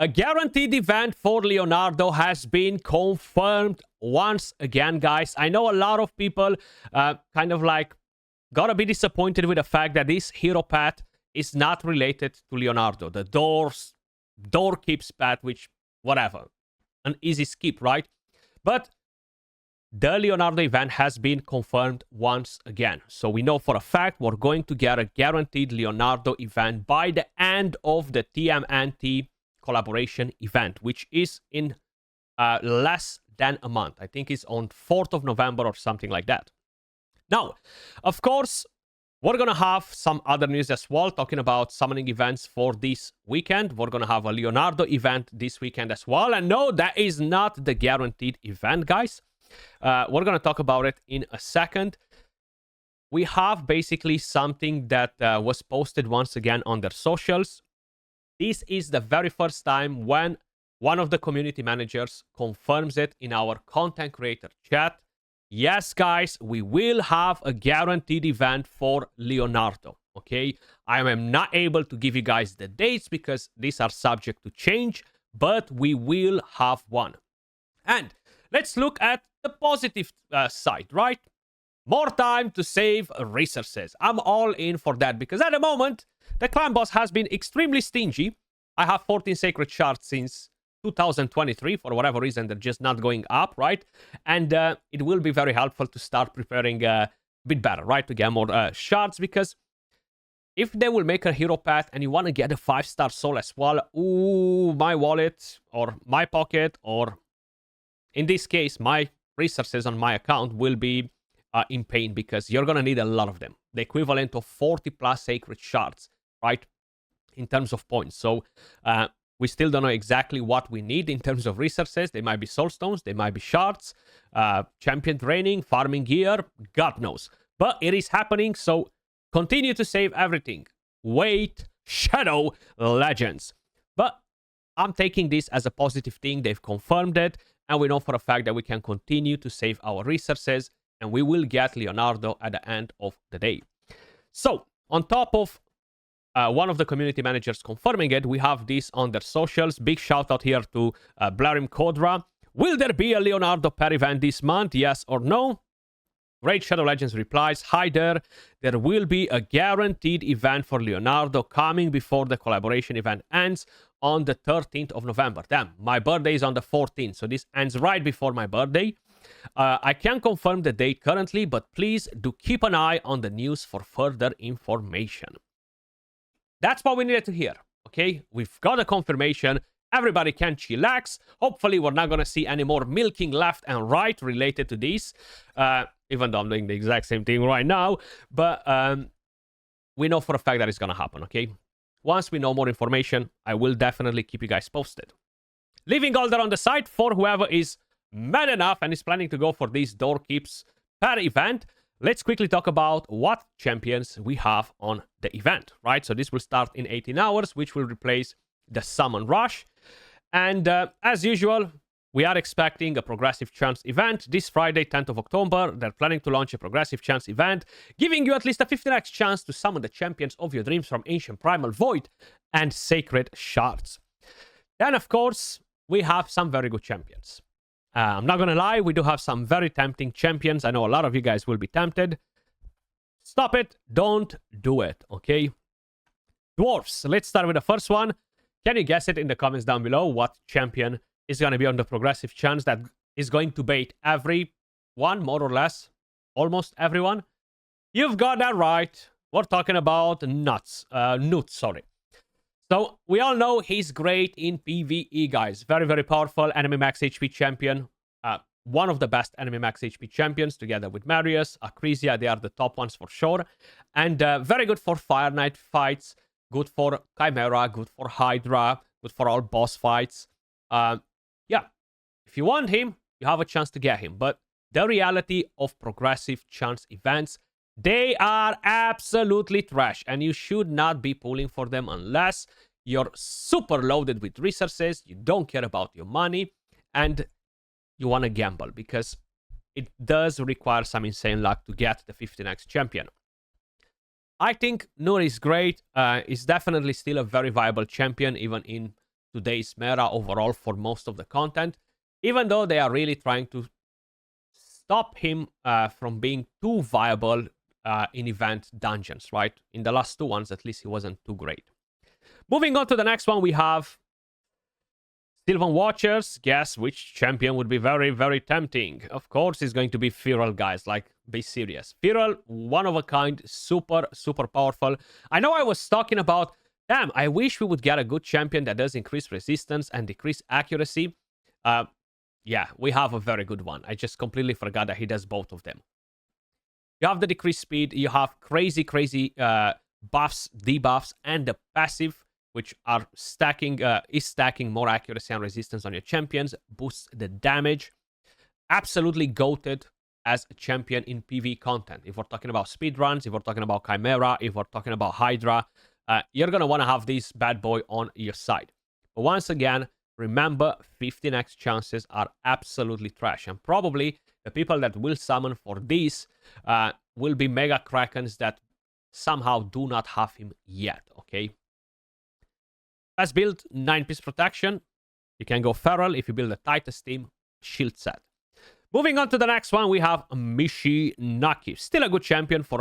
A guaranteed event for Leonardo has been confirmed once again, guys. I know a lot of people kind of like gotta be disappointed with the fact that this hero path is not related to Leonardo. The door keeps path, which, whatever. An easy skip, right? But the Leonardo event has been confirmed once again. So we know for a fact we're going to get a guaranteed Leonardo event by the end of the TMNT collaboration event, which is in less than a month. I think it's on 4th of November or something like that. Now, of course, we're going to have some other news as well, talking about summoning events for this weekend. We're going to have a Leonardo event this weekend as well. And no, that is not the guaranteed event, guys. We're going to talk about it in a second. We have basically something that was posted once again on their socials. This is the very first time when one of the community managers confirms it in our content creator chat. Yes, guys, we will have a guaranteed event for Leonardo, okay? I am not able to give you guys the dates because these are subject to change, but we will have one. And let's look at the positive side, right? More time to save resources. I'm all in for that because at the moment, the clan boss has been extremely stingy. I have 14 sacred shards since 2023. For whatever reason, they're just not going up, right? And it will be very helpful to start preparing a bit better, right? To get more shards, because if they will make a hero path and you want to get a 5-star soul as well, ooh, my wallet or my pocket, or in this case, my resources on my account will be in pain because you're going to need a lot of them. The equivalent of 40 plus sacred shards, right? In terms of points. So we still don't know exactly what we need in terms of resources. They might be soul stones, they might be shards, champion training, farming gear, God knows. But it is happening, so continue to save everything. Wait, Shadow Legends. But I'm taking this as a positive thing. They've confirmed it, and we know for a fact that we can continue to save our resources, and we will get Leonardo at the end of the day. So, on top of one of the community managers confirming it, we have this on their socials. Big shout out here to Blarim Kodra. Will there be a Leonardo per event this month? Yes or no? Great Shadow Legends replies, hi there. There will be a guaranteed event for Leonardo coming before the collaboration event ends on the 13th of November. Damn, my birthday is on the 14th, so this ends right before my birthday. I can't confirm the date currently, but please do keep an eye on the news for further information. That's what we needed to hear, okay? We've got a confirmation. Everybody can chillax. Hopefully, we're not going to see any more milking left and right related to this, even though I'm doing the exact same thing right now. But we know for a fact that it's going to happen, okay? Once we know more information, I will definitely keep you guys posted. Leaving all that on the side for whoever is mad enough and is planning to go for these door keeps per event, let's quickly talk about what champions we have on the event, right? So this will start in 18 hours, which will replace the Summon Rush. And as usual, we are expecting a Progressive Chance event this Friday, 10th of October. They're planning to launch a Progressive Chance event, giving you at least a 15x chance to summon the champions of your dreams from Ancient Primal Void and Sacred Shards. Then, of course, we have some very good champions. I'm not going to lie, we do have some very tempting champions. I know a lot of you guys will be tempted. Stop it. Don't do it, okay? Dwarfs. Let's start with the first one. Can you guess it in the comments down below what champion is going to be on the Progressive Chance that is going to bait everyone, more or less? Almost everyone? You've got that right. We're talking about Newt, sorry. So, we all know he's great in PvE, guys. Very, very powerful enemy max HP champion. One of the best enemy max HP champions, together with Marius, Acrisia. They are the top ones for sure. And very good for Fire Knight fights. Good for Chimera. Good for Hydra. Good for all boss fights. Yeah. If you want him, you have a chance to get him. But the reality of Progressive Chance events, they are absolutely trash, and you should not be pulling for them unless you're super loaded with resources, you don't care about your money, and you want to gamble, because it does require some insane luck to get the 15x champion. I think Nur is great. Is definitely still a very viable champion, even in today's meta overall for most of the content, even though they are really trying to stop him from being too viable in event dungeons, right? In the last two ones, at least he wasn't too great. Moving on to the next one, we have Sylvan Watchers. Guess which champion would be very, very tempting? Of course, it's going to be Feral, guys. Like, be serious. Feral, one of a kind, super, super powerful. I know I was talking about, damn, I wish we would get a good champion that does increase resistance and decrease accuracy. Yeah, we have a very good one. I just completely forgot that he does both of them. You have the decreased speed, you have crazy, crazy buffs, debuffs, and the passive, which are stacking more accuracy and resistance on your champions, boosts the damage. Absolutely goated as a champion in PvE content. If we're talking about speedruns, if we're talking about Chimera, if we're talking about Hydra, you're going to want to have this bad boy on your side. But once again, remember, 15x chances are absolutely trash. And probably the people that will summon for this will be Mega Krakens that somehow do not have him yet, okay? Let's build 9-piece protection. You can go Feral if you build the tightest team. Shield set. Moving on to the next one, we have Mishinaki. Still a good champion for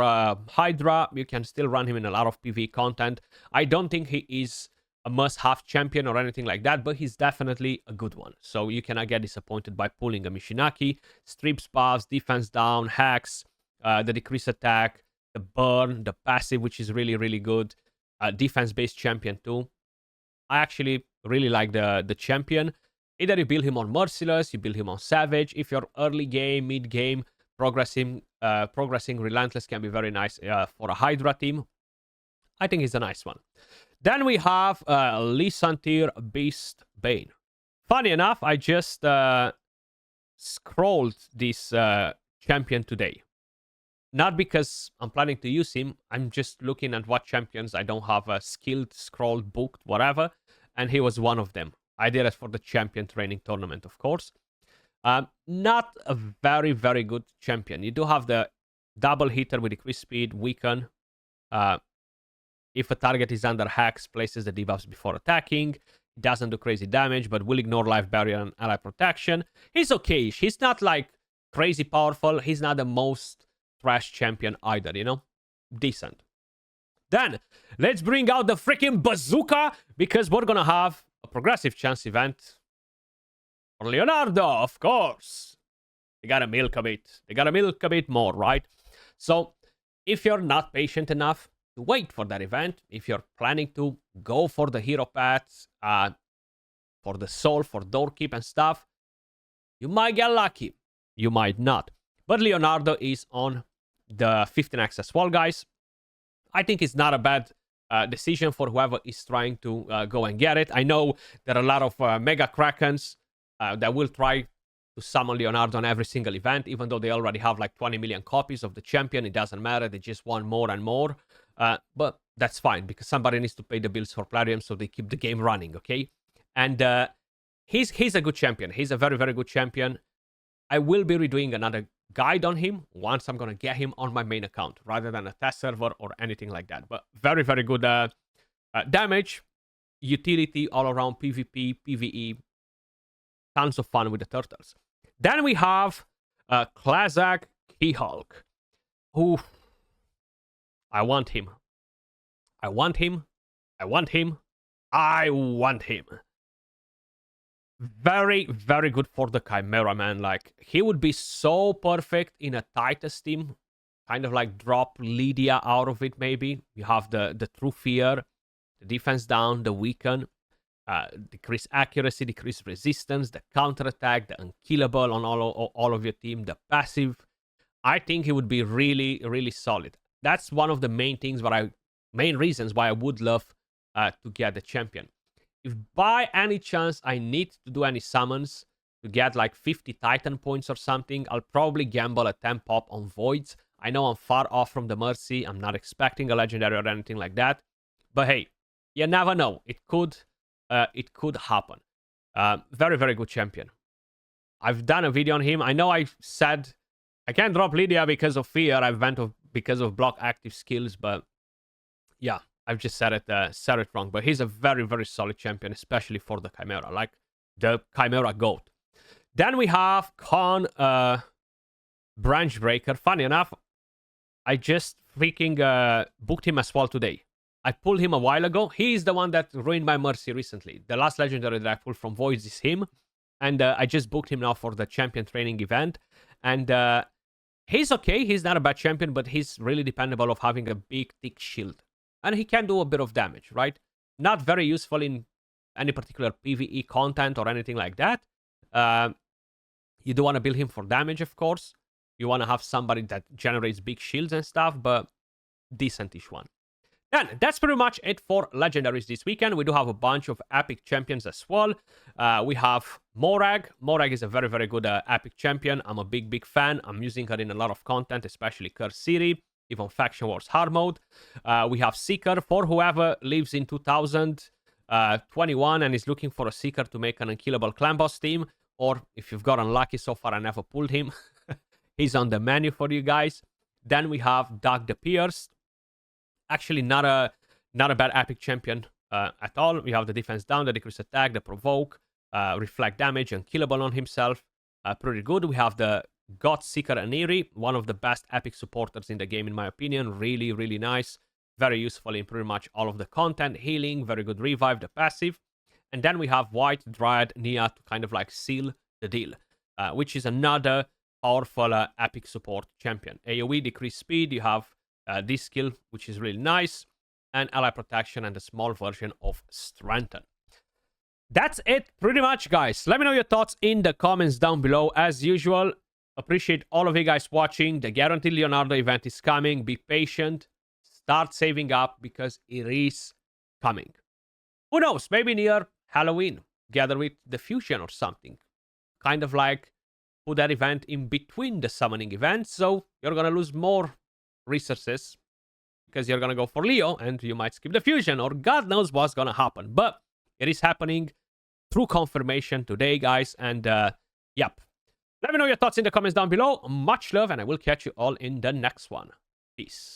Hydra. You can still run him in a lot of PvE content. I don't think he is a must-have champion or anything like that, but he's definitely a good one. So you cannot get disappointed by pulling a Mishinaki. Strips buffs, defense down, hacks, the decrease attack, the burn, the passive, which is really, really good. Defense-based champion too. I actually really like the champion. Either you build him on Merciless, you build him on Savage. If you're early game, mid game, progressing Relentless can be very nice for a Hydra team. I think he's a nice one. Then we have Lysantir Beast Bane. Funny enough, I just scrolled this champion today. Not because I'm planning to use him. I'm just looking at what champions I don't have a skilled, scrolled, booked, whatever. And he was one of them. I did it for the champion training tournament, of course. Not a very, very good champion. You do have the double hitter with decreased speed, weaken. If a target is under hacks, places the debuffs before attacking. He doesn't do crazy damage, but will ignore life barrier and ally protection. He's okay. He's not like crazy powerful. He's not the most trash champion either, you know? Decent. Then, let's bring out the freaking bazooka, because we're gonna have a progressive chance event for Leonardo, of course. They gotta milk a bit. They gotta milk a bit more, right? So, if you're not patient enough to wait for that event, if you're planning to go for the hero paths, for the soul, for doorkeep and stuff, you might get lucky. You might not. But Leonardo is on the 15x as well, guys. I think it's not a bad decision for whoever is trying to go and get it. I know there are a lot of Mega Krakens that will try to summon Leonardo on every single event, even though they already have like 20 million copies of the champion. It doesn't matter. They just want more and more. But that's fine, because somebody needs to pay the bills for Plarium, so they keep the game running, okay? And he's a good champion. He's a very, very good champion. I will be redoing another guide on him once I'm going to get him on my main account, rather than a test server or anything like that. But very, very good damage, utility all around, PvP, PvE. Tons of fun with the turtles. Then we have Klazak Keyhulk. Who... I want him. I want him. I want him. I want him. Very, very good for the Chimera, man. Like, he would be so perfect in a Titus team. Kind of like drop Lydia out of it, maybe. You have the True Fear, the defense down, the weaken, decrease accuracy, decrease resistance, the counterattack, the unkillable on all of your team, the passive. I think he would be really, really solid. That's one of the main reasons why I would love to get the champion. If by any chance I need to do any summons to get like 50 Titan points or something, I'll probably gamble a 10 pop on Voids. I know I'm far off from the Mercy. I'm not expecting a legendary or anything like that. But hey, you never know. It could happen. Very, very good champion. I've done a video on him. I know I said I can't drop Lydia because of fear. I've went because of block active skills, but yeah, I've just said it wrong, but he's a very, very solid champion, especially for the Chimera, like the Chimera GOAT. Then we have Khan Branch Breaker. Funny enough, I just freaking booked him as well today. I pulled him a while ago. He's the one that ruined my Mercy recently. The last legendary that I pulled from Voids is him. And I just booked him now for the champion training event. And he's okay. He's not a bad champion, but he's really dependable of having a big, thick shield. And he can do a bit of damage, right? Not very useful in any particular PvE content or anything like that. You do want to build him for damage, of course. You want to have somebody that generates big shields and stuff, but decentish one. Then, that's pretty much it for legendaries this weekend. We do have a bunch of epic champions as well. We have Morag. Morag is a very, very good epic champion. I'm a big, big fan. I'm using her in a lot of content, especially Curse City, even Faction Wars Hard Mode. We have Seeker for whoever lives in 2021 and is looking for a Seeker to make an unkillable clan boss team. Or if you've got unlucky so far, I never pulled him. He's on the menu for you guys. Then we have Doug the Pierced. Actually, not a bad epic champion at all. We have the defense down, the decrease attack, the provoke, reflect damage, unkillable on himself. Pretty good. We have the God Seeker Aniri, one of the best epic supporters in the game, in my opinion. Really, really nice. Very useful in pretty much all of the content. Healing, very good revive, the passive. And then we have White Dryad Nia to kind of like seal the deal, which is another powerful epic support champion. AoE, decrease speed. You have this skill, which is really nice, and ally protection and a small version of strengthen. That's it pretty much, guys. Let me know your thoughts in the comments down below. As usual, appreciate all of you guys watching. The Guaranteed Leonardo event is coming. Be patient. Start saving up because it is coming. Who knows? Maybe near Halloween, gather with the Fusion or something. Kind of like put that event in between the summoning events, so you're gonna lose more resources because you're gonna go for Leo and you might skip the Fusion, or God knows what's gonna happen. But it is happening through confirmation today, guys. And yep, let me know your thoughts in the comments down below. Much love, and I will catch you all in the next one. Peace.